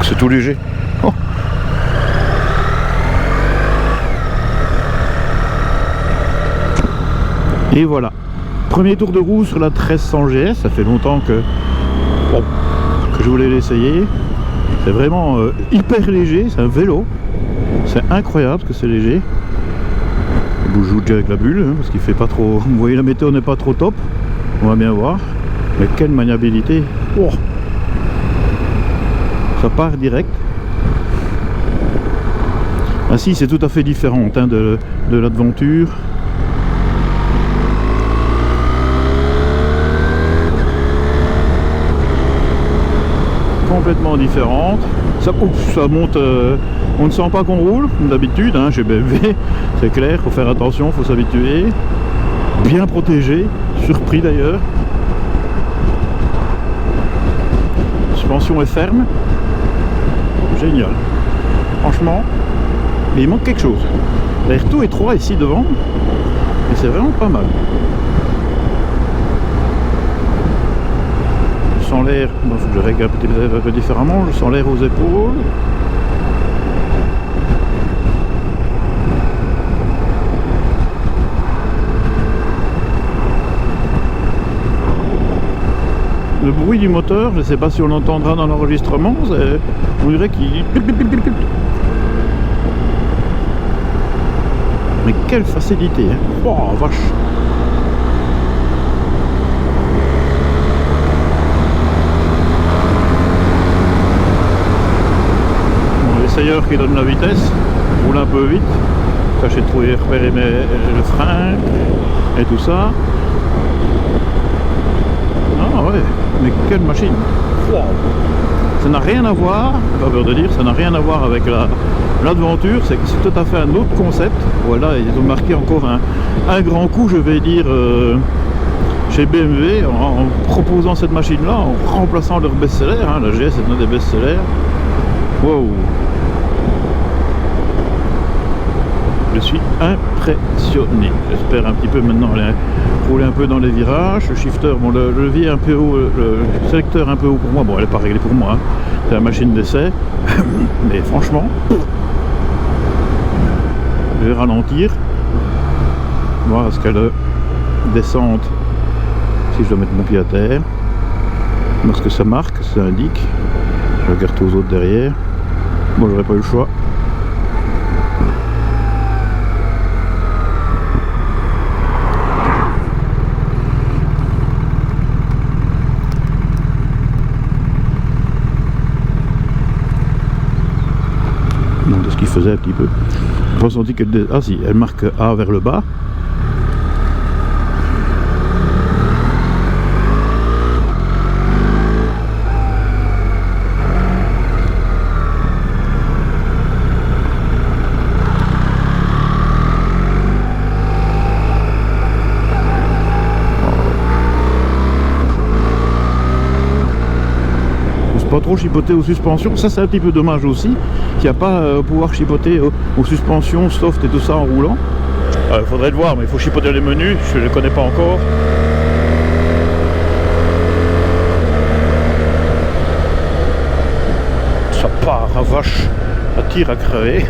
C'est tout léger. Oh. Et voilà. Premier tour de roue sur la 1300 GS. Ça fait longtemps que je voulais l'essayer. C'est vraiment hyper léger. C'est un vélo. C'est incroyable que c'est léger. Je joue déjà avec la bulle hein, parce qu'il fait pas trop. Vous voyez, la météo n'est pas trop top. On va bien voir. Mais quelle maniabilité. Oh. Ça part direct. Ah si, c'est tout à fait différent hein, de l'Adventure. Complètement différente. Ça monte, on ne sent pas qu'on roule, comme d'habitude, hein, chez BMW, c'est clair, faut faire attention, faut s'habituer. Bien protégé, surpris d'ailleurs. Suspension est ferme. Génial. Franchement, mais il manque quelque chose. L'air tout étroit ici devant, et c'est vraiment pas mal. Je sens l'air, il faut que je règle un peu différemment, je sens l'air aux épaules. Le bruit du moteur, je ne sais pas si on l'entendra dans l'enregistrement, on dirait qu'il... Mais quelle facilité hein. Oh vache. Bon, l'essayeur qui donne la vitesse, roule un peu vite, tâchez de trouver repérer le frein et tout ça. Ah ouais, mais quelle machine. Wow. Ça n'a rien à voir, pas peur de dire, ça n'a rien à voir avec l'Adventure, c'est tout à fait un autre concept. Voilà, ils ont marqué encore un grand coup, je vais dire, chez BMW, en proposant cette machine-là, en remplaçant leur best-seller, hein, la GS est un des best-sellers. Wow. Je suis impressionné. J'espère un petit peu maintenant aller rouler un peu dans les virages. Le shifter, bon, le levier un peu haut, le sélecteur un peu haut pour moi. Bon, elle n'est pas réglée pour moi. Hein. C'est la machine d'essai. Mais franchement, je vais ralentir. Voir à ce qu'elle descente. Si je dois mettre mon pied à terre. Voir ce que ça marque, ça indique. Je regarde aux autres derrière. Bon, j'aurais pas eu le choix. De ce qu'il faisait un petit peu. J'ai ressenti qu'elle... Ah si, elle marque A vers le bas. Pas trop chipoter aux suspensions, ça c'est un petit peu dommage aussi qu'il n'y a pas pouvoir chipoter aux suspensions soft et tout ça en roulant. Il faudrait le voir, mais il faut chipoter les menus, je ne les connais pas encore. Ça part à vache, ça tire à crever.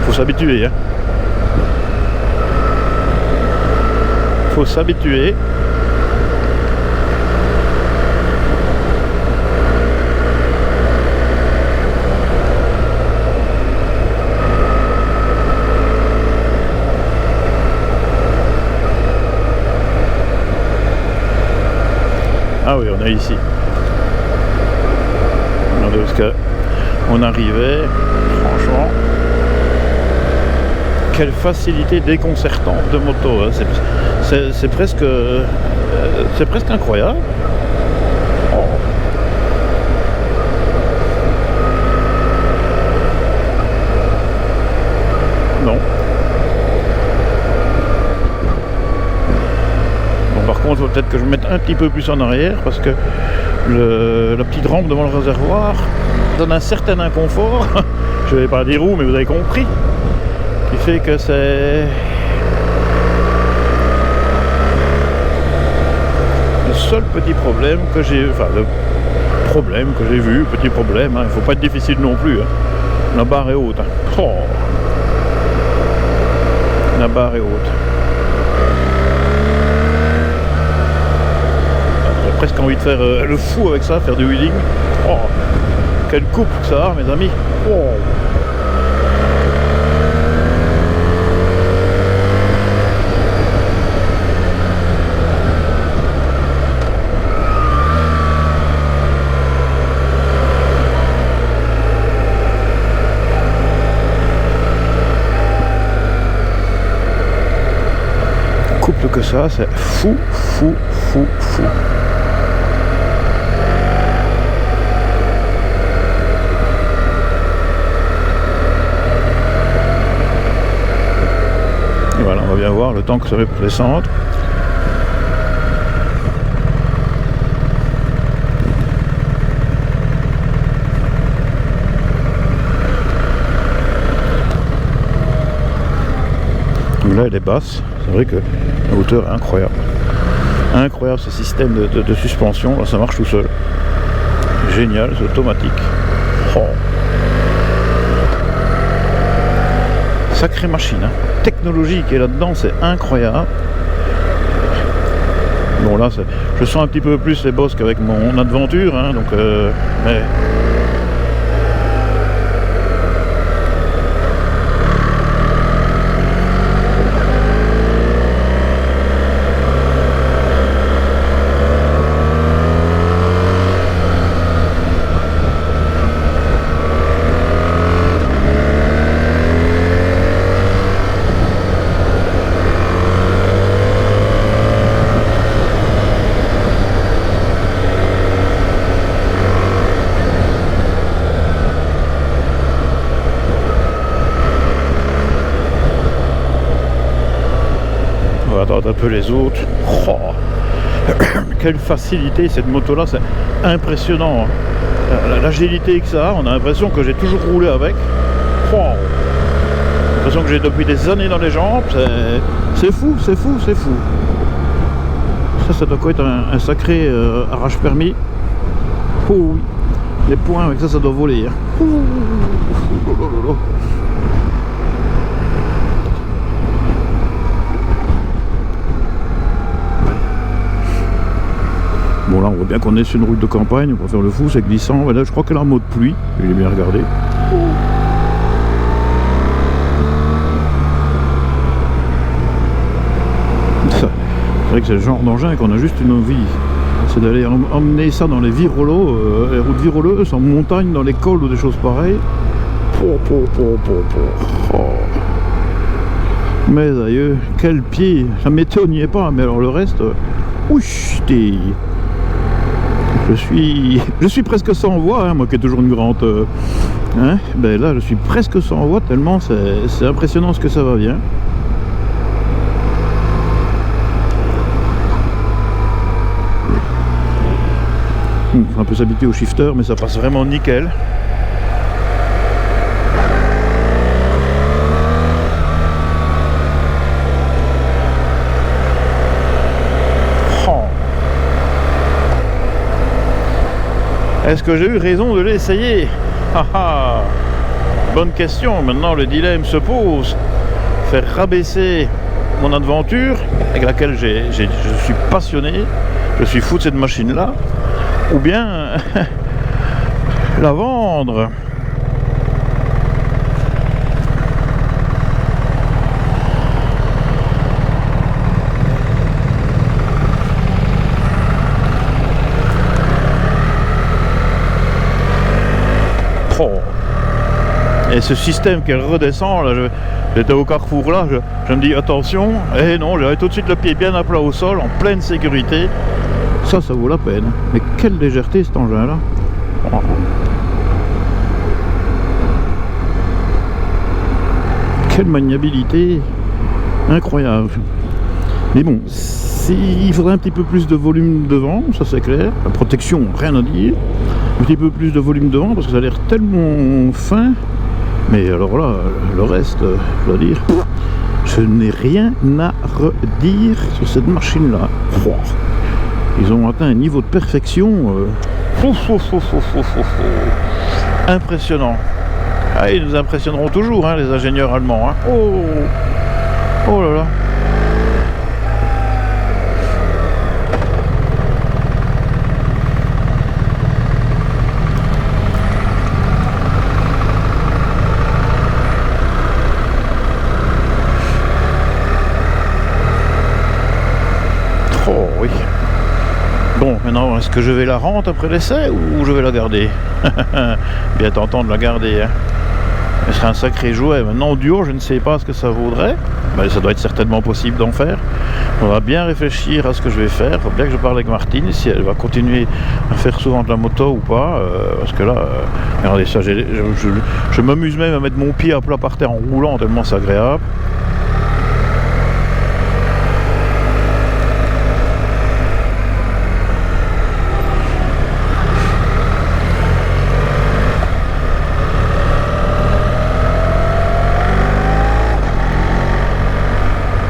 Faut s'habituer hein. Faut s'habituer. Ah oui, on est ici. Regardez où est-ce qu'on arrivait. Franchement, quelle facilité déconcertante de moto. Hein. C'est presque incroyable. Oh. Non. Par contre, il faut peut-être que je me mette un petit peu plus en arrière parce que la petite rampe devant le réservoir donne un certain inconfort. Je ne vais pas dire où, mais vous avez compris. Qui fait que c'est seul petit problème que j'ai... Enfin, le problème que j'ai vu, petit problème, hein, il faut pas être difficile non plus. Hein. La barre est haute. Hein. Oh. La barre est haute. J'ai presque envie de faire le fou avec ça, faire du wheeling. Oh. Quelle coupe ça a, mes amis. Oh. Couple que ça, c'est fou. Et voilà, on va bien voir le temps que ça va descendre. Là, elle est basse. C'est vrai que la hauteur est incroyable. Incroyable ce système de suspension. Là, ça marche tout seul. Génial, c'est automatique. Oh. Sacrée machine. Hein. Technologie qui est là-dedans, c'est incroyable. Bon, là, je sens un petit peu plus les bosses qu'avec mon Adventure. Hein, donc, mais... Attends un peu les autres. Oh. Quelle facilité cette moto là, c'est impressionnant. L'agilité que ça a, on a l'impression que j'ai toujours roulé avec. Oh. J'ai l'impression que j'ai depuis des années dans les jambes. C'est fou. Ça doit quoi être un sacré arrache-permis. Oh oui. Les points avec ça doit voler. Hein. Bon là on voit bien qu'on est sur une route de campagne, on va faire le fou, c'est glissant. Là je crois qu'elle est en mode pluie, je l'ai bien regardé. C'est vrai que c'est le genre d'engin qu'on a juste une envie, c'est d'aller emmener ça dans les virolos, les routes viroleuses, en montagne, dans les cols ou des choses pareilles. Oh. Mais aïeux, quel pied, la météo n'y est pas, mais alors le reste, ouch, je suis presque sans voix, hein, moi qui ai toujours une grande... hein, ben là je suis presque sans voix tellement c'est impressionnant ce que ça va bien. Faut un peu s'habituer au shifter mais ça passe vraiment nickel. Est-ce que j'ai eu raison de l'essayer? Bonne question. Maintenant, le dilemme se pose. Faire rabaisser mon Adventure, avec laquelle je suis passionné, je suis fou de cette machine-là, ou bien la vendre. Oh. Et ce système qu'elle redescend, là, j'étais au carrefour là, je me dis attention, et non, j'avais tout de suite le pied bien à plat au sol, en pleine sécurité. Ça vaut la peine. Mais quelle légèreté cet engin là. Oh. Quelle maniabilité. Incroyable. Mais bon, il faudrait un petit peu plus de volume devant, ça c'est clair. La protection, rien à dire. Un petit peu plus de volume devant parce que ça a l'air tellement fin. Mais alors là, le reste, je dois dire, je n'ai rien à redire sur cette machine là. Oh. Ils ont atteint un niveau de perfection impressionnant. Ah, ils nous impressionneront toujours, hein, les ingénieurs allemands. Hein. Oh, oh là là. Oh oui. Bon, maintenant, est-ce que je vais la rendre après l'essai ou je vais la garder? Bien tentant de la garder. Hein. Ce serait un sacré jouet. Maintenant, au duo, je ne sais pas ce que ça vaudrait. Mais ça doit être certainement possible d'en faire. On va bien réfléchir à ce que je vais faire. Il faut bien que je parle avec Martine, si elle va continuer à faire souvent de la moto ou pas. Parce que là, regardez ça, je m'amuse même à mettre mon pied à plat par terre en roulant, tellement c'est agréable.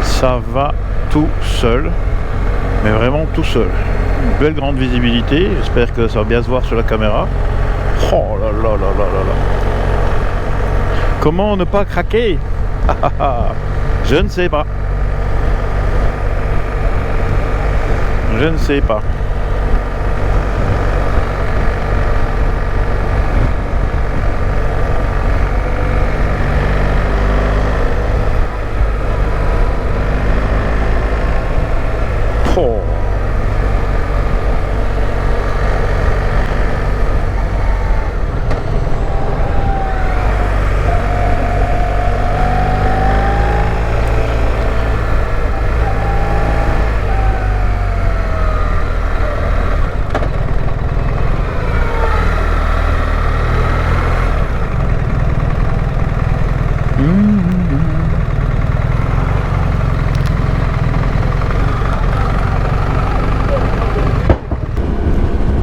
Ça va tout seul, mais vraiment tout seul. Une belle grande visibilité, j'espère que ça va bien se voir sur la caméra. Oh là là là là là là. Comment ne pas craquer? Je ne sais pas. Je ne sais pas. Oh.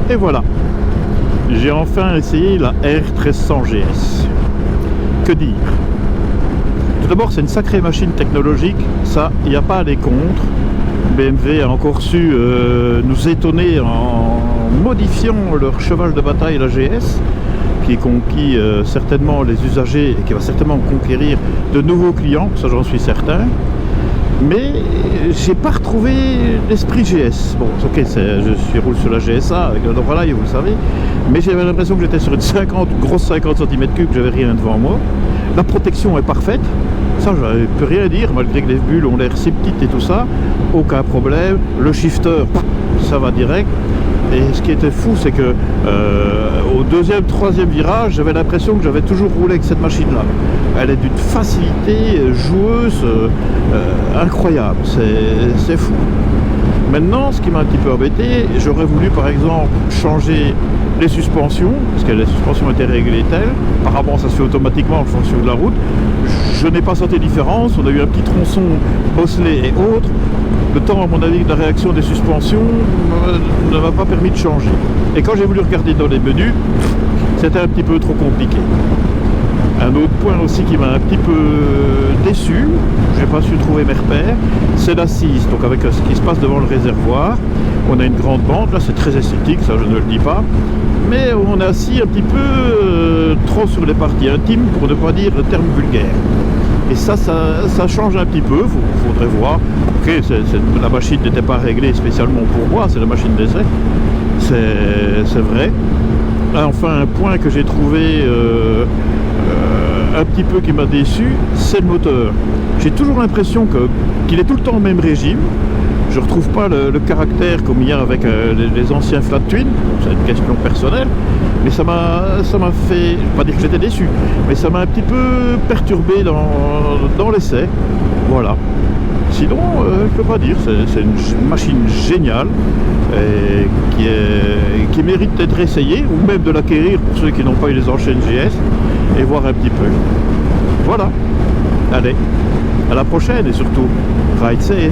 Et voilà, j'ai enfin essayé la R1300 GS. Que dire? Tout d'abord, c'est une sacrée machine technologique, ça, il n'y a pas à aller contre. BMW a encore su nous étonner en modifiant leur cheval de bataille, la GS, qui conquit certainement les usagers et qui va certainement conquérir de nouveaux clients, ça j'en suis certain. Mais j'ai pas retrouvé l'esprit GS. Bon, ok, je roule sur la GSA avec le Doralive, vous le savez, mais j'avais l'impression que j'étais sur une grosse 50 cm3, que j'avais rien devant moi. La protection est parfaite, ça je peux rien dire, malgré que les bulles ont l'air si petites et tout ça, aucun problème. Le shifter, ça va direct. Et ce qui était fou, c'est que au deuxième, troisième virage, j'avais l'impression que j'avais toujours roulé avec cette machine-là. Elle est d'une facilité joueuse incroyable, c'est fou. Maintenant, ce qui m'a un petit peu embêté, j'aurais voulu par exemple changer les suspensions, parce que les suspensions étaient réglées telles. Apparemment, ça se fait automatiquement en fonction de la route. Je n'ai pas senti de différence, on a eu un petit tronçon bosselé et autres. Le temps, à mon avis, de la réaction des suspensions ne m'a pas permis de changer. Et quand j'ai voulu regarder dans les menus, c'était un petit peu trop compliqué. Un autre point aussi qui m'a un petit peu déçu, j'ai pas su trouver mes repères, c'est l'assise. Donc avec ce qui se passe devant le réservoir, on a une grande bande, là c'est très esthétique, ça je ne le dis pas, mais on est assis un petit peu trop sur les parties intimes, pour ne pas dire le terme vulgaire. Et ça change un petit peu, il faudrait voir. Ok, la machine n'était pas réglée spécialement pour moi, c'est la machine d'essai, c'est vrai. Enfin, un point que j'ai trouvé un petit peu qui m'a déçu, c'est le moteur. J'ai toujours l'impression qu'il est tout le temps au même régime. Je ne retrouve pas le caractère comme il y a avec les anciens Flat Twin. C'est une question personnelle, mais ça m'a fait, je ne vais pas dire que j'étais déçu, mais ça m'a un petit peu perturbé dans l'essai. Voilà. Sinon, je ne peux pas dire, c'est une machine géniale et qui mérite d'être essayée, ou même de l'acquérir pour ceux qui n'ont pas eu les anciennes GS, et voir un petit peu. Voilà. Allez, à la prochaine et surtout, ride safe.